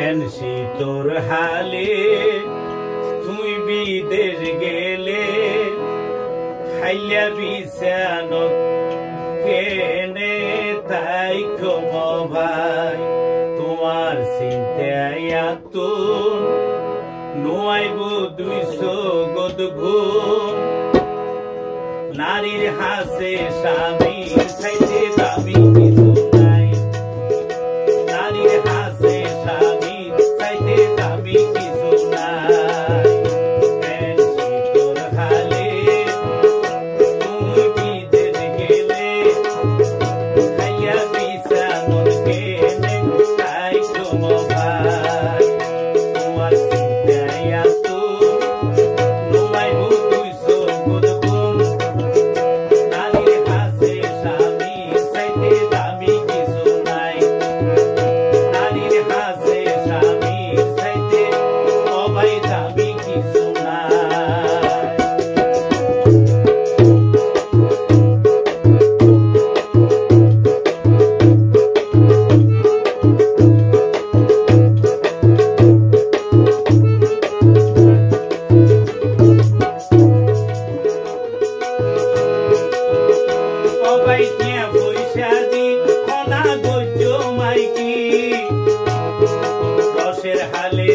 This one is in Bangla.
এনসি তোর হালে তুই বিদেশ গেলে খাইয়া বিছানত কেনে তাই কম ভাই তোমার চিন্তায় আতুন নোয়াইব 200 গদগুণ নারীর হাসে স্বামী চাইতে দামি কিছু নাই নারীর হাসে স্বামী চাইতে দামি কিছু নাই তোর হালে তুই বিদেশ গেলে খাইয়া বিছানত কেনে তাই কম ভাই তোমার চিন্তায় আতুন নোয়াইব 200 গদগুণ নারীর হাসে স্বামী চাইতে দামি কিছু নাই নারীর হাসে স্বামী চাইতে সবাই দামি কিছু নাই সবাই নিয়ে পয়সা দি খনা গজ্জ মাইকি রসের হালে